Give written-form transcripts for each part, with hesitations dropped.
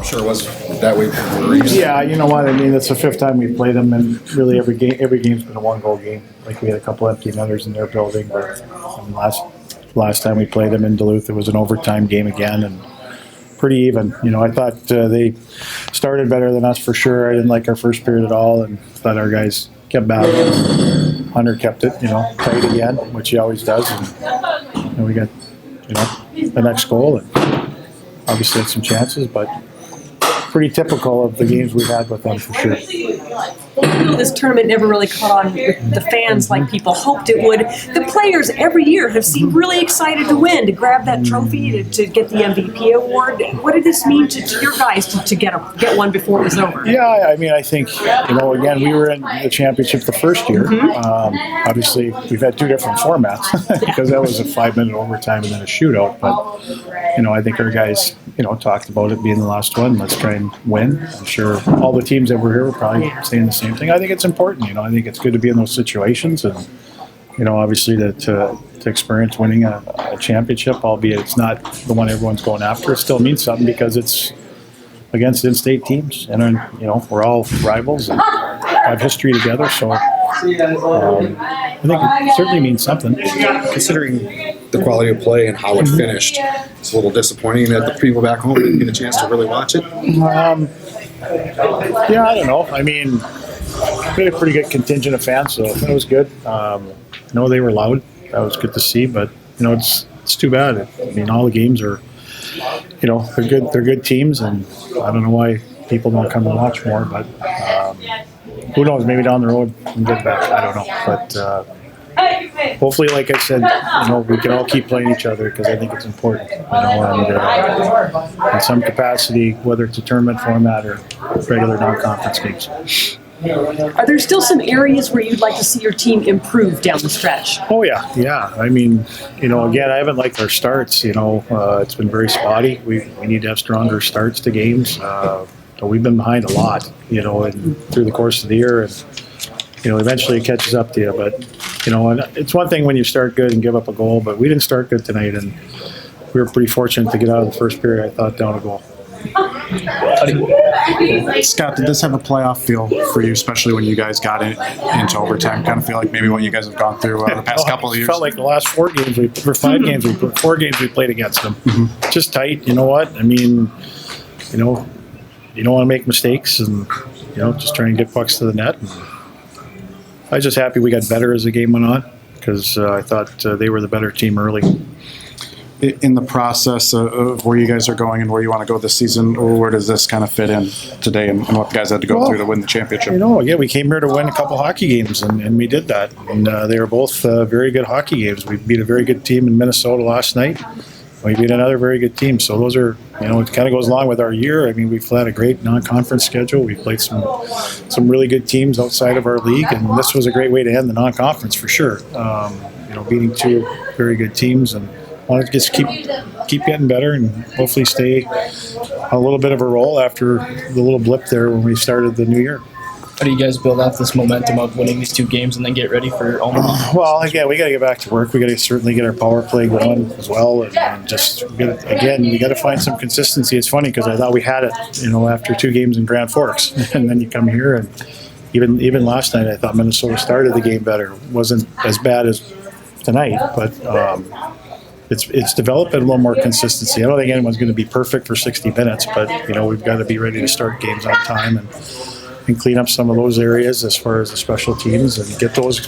sure it was that way for a reason. Yeah, you know what, I mean, it's the fifth time we've played them, and really every game's been a one-goal game. Like, we had a couple empty netters in their building, but last time we played them in Duluth, it was an overtime game again, and pretty even. You know, I thought they started better than us for sure. I didn't like our first period at all, and thought our guys kept battling. Hunter kept it, tight again, which he always does, and we got, the next goal, and obviously had some chances, but pretty typical of the games we've had with them for sure. This tournament never really caught on with the fans like people hoped it would. The players every year have seemed really excited to win, to grab that trophy, to get the MVP award. What did this mean to your guys to get one before it was over? Yeah, I mean, I think, again, we were in the championship the first year. Obviously, we've had two different formats because that was a 5-minute overtime and then a shootout. But, I think our guys, talked about it being the last one. Let's try and win. I'm sure all the teams that were here were probably saying the same thing. I think it's important. I think it's good to be in those situations, and obviously to experience winning a championship, albeit it's not the one everyone's going after. It still means something because it's against in-state teams, and we're all rivals and have history together. So I think it certainly means something. Considering the quality of play and how it finished, it's a little disappointing that the people back home didn't get a chance to really watch it. Yeah, I don't know. I mean, we had a pretty good contingent of fans, so it was good. They were loud. That was good to see, but it's too bad. I mean, all the games are, they're good. They're good teams, and I don't know why people don't come and watch more. But who knows? Maybe down the road we'll get back. I don't know, but. Hopefully, like I said, we can all keep playing each other because I think it's important. And in some capacity, whether it's a tournament format or regular non-conference games. Are there still some areas where you'd like to see your team improve down the stretch? Oh yeah. I mean, again, I haven't liked our starts. It's been very spotty. We need to have stronger starts to games. We've been behind a lot, and through the course of the year, and eventually it catches up to you. But and it's one thing when you start good and give up a goal, but we didn't start good tonight, and we were pretty fortunate to get out of the first period, I thought, down a goal. Scott, did this have a playoff feel for you, especially when you guys got into overtime? Kind of feel like maybe what you guys have gone through the past couple of years? It felt like the last 4 games, four games we played against them. Just tight, you know what? I mean, you don't want to make mistakes and, just try and get pucks to the net. I was just happy we got better as the game went on because I thought they were the better team early. In the process of where you guys are going and where you want to go this season, where does this kind of fit in today and what you guys had to go through to win the championship? We came here to win a couple hockey games, and we did that. And they were both very good hockey games. We beat a very good team in Minnesota last night. We beat another very good team. So those are, it kind of goes along with our year. I mean, we've had a great non-conference schedule. We've played some really good teams outside of our league, and this was a great way to end the non-conference for sure. Beating 2 very good teams, and want to just keep getting better and hopefully stay a little bit of a roll after the little blip there when we started the new year. How do you guys build off this momentum of winning these 2 games and then get ready for Omaha? Well, again, we got to get back to work. We got to certainly get our power play going as well, and just we got to find some consistency. It's funny because I thought we had it, after 2 games in Grand Forks, and then you come here and even last night I thought Minnesota started the game better. It wasn't as bad as tonight, but it's developed a little more consistency. I don't think anyone's going to be perfect for 60 minutes, but we've got to be ready to start games on time and clean up some of those areas as far as the special teams and get those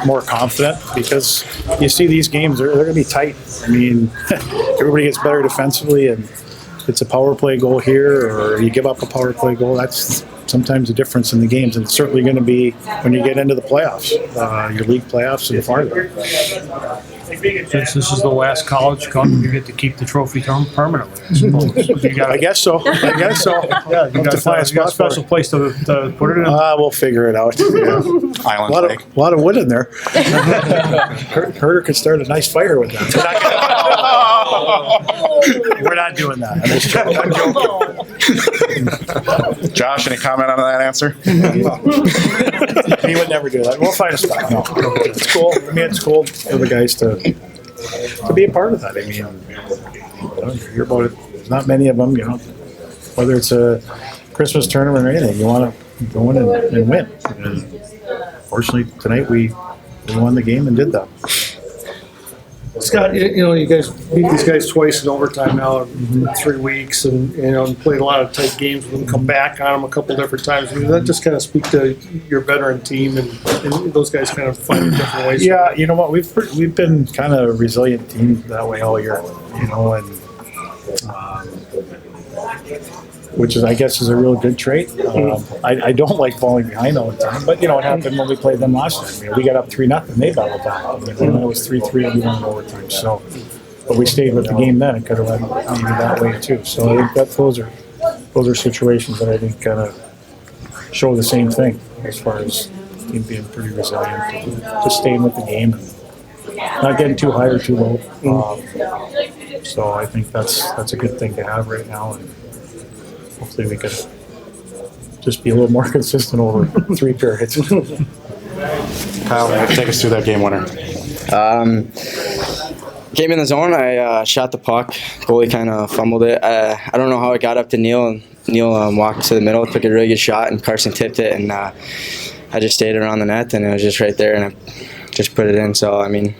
more confident, because you see these games, they're going to be tight. I mean, everybody gets better defensively, and it's a power play goal here or you give up a power play goal. That's sometimes the difference in the games, and it's certainly going to be when you get into the playoffs, your league playoffs and farther. Since this is the last college cup, you get to keep the trophy permanently, I suppose. I guess so. Yeah, you got a special place to put it in. We'll figure it out. Yeah. Island a lot of wood in there. Herder could start a nice fire with that. We're not doing that. I'm joking. Josh, any comment on that answer? He would never do that. We'll find a spot. No. It's cool. I mean, it's cool for the guys to be a part of that. I mean, you hear about it. There's not many of them, whether it's a Christmas tournament or anything, you want to go in and win. And fortunately, tonight we won the game and did that. Scott, you guys beat these guys twice in overtime now in 3 weeks, and played a lot of tight games with them. Come back on them a couple different times. Does that just kind of speak to your veteran team and those guys kind of finding different ways? Yeah, you know what? We've been kind of a resilient team that way all year. And which is, I guess, is a real good trait. I don't like falling behind all the time, but it happened when we played them last time. We got up 3-0. They battled back. And it was 3-3 and we won in overtime. So, but we stayed with the game then. It could have went maybe that way too. So I think that those are situations that I think kind of show the same thing as far as the team being pretty resilient, just staying with the game and not getting too high or too low. So I think that's a good thing to have right now. And hopefully we can just be a little more consistent over 3 periods. Kyle, take us through that game winner. Game in the zone, I shot the puck. Goalie kind of fumbled it. I don't know how it got up to Neil. Neil walked to the middle, took a really good shot, and Carson tipped it, and I just stayed around the net, and it was just right there, and I just put it in. So, I mean,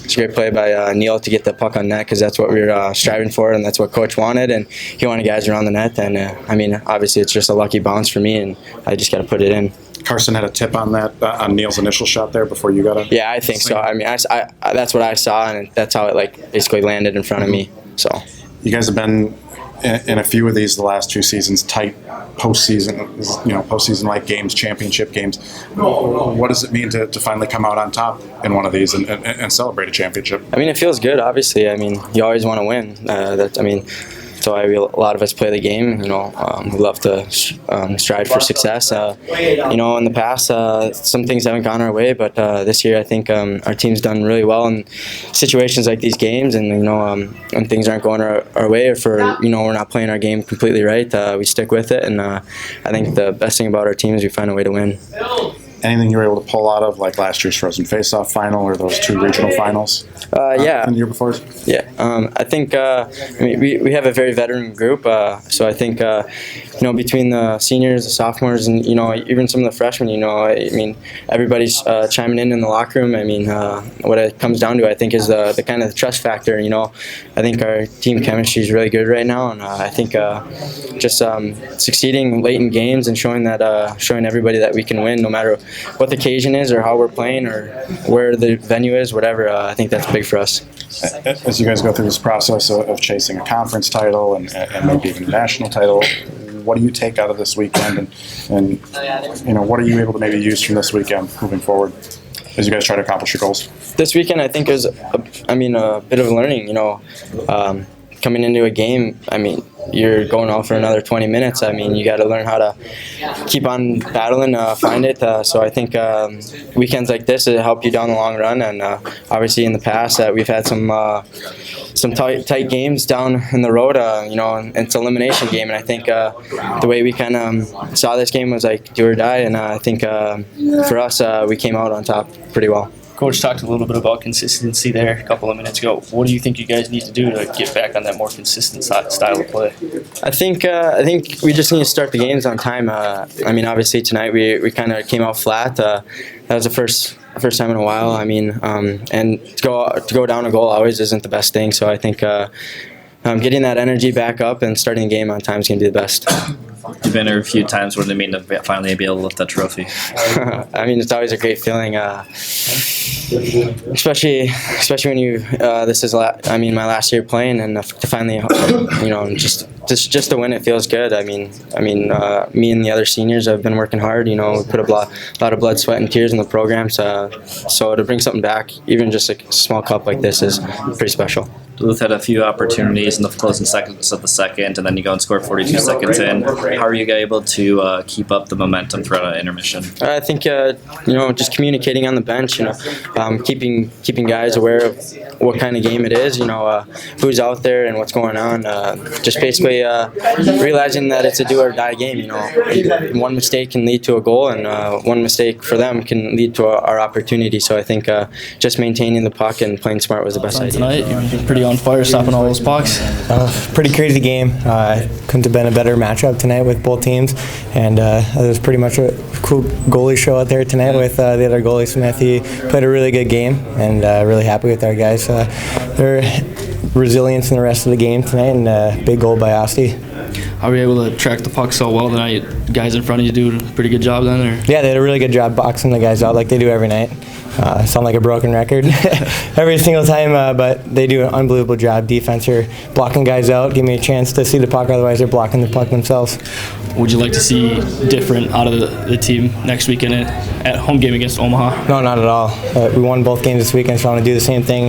it's a great play by Neil to get the puck on net because that's what we were striving for and that's what Coach wanted, and he wanted guys around the net. And I mean, obviously it's just a lucky bounce for me, and I just got to put it in. Carson had a tip on that on Neil's initial shot there before you got it. Yeah, I think so. I mean, I that's what I saw, and that's how it basically landed in front of me. So you guys have been in a few of these the last 2 seasons, tight postseason, postseason-like games, championship games. What does it mean to finally come out on top in one of these and celebrate a championship? I mean, it feels good. Obviously, I mean, you always want to win. That's why a lot of us play the game. We love to strive for success. In the past, some things haven't gone our way, but this year I think our team's done really well in situations like these games. And when things aren't going our way, or if we're not playing our game completely right, we stick with it. And I think the best thing about our team is we find a way to win. Anything you were able to pull out of, like last year's Frozen Faceoff final or those 2 regional finals? Yeah. And the year before? Yeah. I think we have a very veteran group, so I think between the seniors, the sophomores, and even some of the freshmen, I mean, everybody's chiming in the locker room. I mean, what it comes down to, I think, is the kind of the trust factor. I think our team chemistry is really good right now, and I think just succeeding late in games and showing everybody that we can win, no matter what the occasion is or how we're playing or where the venue is, whatever. I think that's big for us. As you guys go through this process of chasing a conference title and maybe even a national title, what do you take out of this weekend, and what are you able to maybe use from this weekend moving forward as you guys try to accomplish your goals? This weekend, I think, is a bit of learning. Coming into a game, I mean, you're going out for another 20 minutes. I mean, you got to learn how to keep on battling, find it. So I think weekends like this help you down the long run. And obviously, in the past, we've had some tight games down in the road. And it's an elimination game. And I think the way we kind of saw this game was like do or die. And I think for us, we came out on top pretty well. Coach talked a little bit about consistency there a couple of minutes ago. What do you think you guys need to do to get back on that more consistent style of play? I think we just need to start the games on time. I mean, obviously tonight we kind of came out flat. That was the first time in a while. I mean, and to go down a goal always isn't the best thing. So I think getting that energy back up and starting the game on time is going to be the best. You've been there a few times. What does it mean to finally be able to lift that trophy? I mean, it's always a great feeling, especially when you. This is my last year playing, and to finally, just to win it feels good. I mean, me and the other seniors have been working hard. We put a lot of blood, sweat, and tears in the program. So to bring something back, even just a small cup like this, is pretty special. Duluth had a few opportunities in the closing seconds of the second, and then you go and score 42 seconds in. How are you able to keep up the momentum throughout an intermission? I think just communicating on the bench, keeping guys aware of what kind of game it is, who's out there and what's going on. Just basically realizing that it's a do or die game. One mistake can lead to a goal, and one mistake for them can lead to our opportunity. So I think just maintaining the puck and playing smart was the best idea. Tonight, you've been pretty on fire, stopping all those pucks. Pretty crazy game. Couldn't have been a better matchup tonight with both teams, and it was pretty much a cool goalie show out there tonight with the other goalie Smith. He played a really good game, and really happy with our guys. Their resilience in the rest of the game tonight, and a big goal by Osti. How were you able to track the puck so well tonight? Guys in front of you do a pretty good job then? Or? Yeah, they had a really good job boxing the guys out like they do every night. Sound like a broken record every single time, but they do an unbelievable job. Defense are blocking guys out, give me a chance to see the puck, otherwise they're blocking the puck themselves. Would you like to see different out of the team next weekend at home game against Omaha? No, not at all. We won both games this weekend, so I want to do the same thing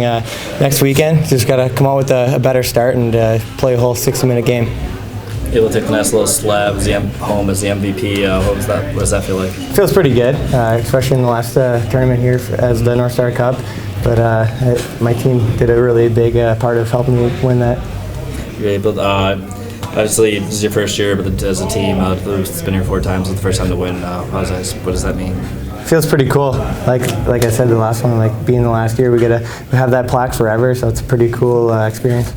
next weekend. Just got to come out with a better start and play a whole 60-minute game. Able to take a nice little slab home as the MVP. What does that feel like? Feels pretty good, especially in the last tournament here as the North Star Cup. But my team did a really big part of helping me win that. You're able. Obviously, this is your first year, but as a team, it's been here 4 times. It's the first time to win. What does that mean? Feels pretty cool. Like I said, the last one, like being the last year, we have that plaque forever. So it's a pretty cool experience.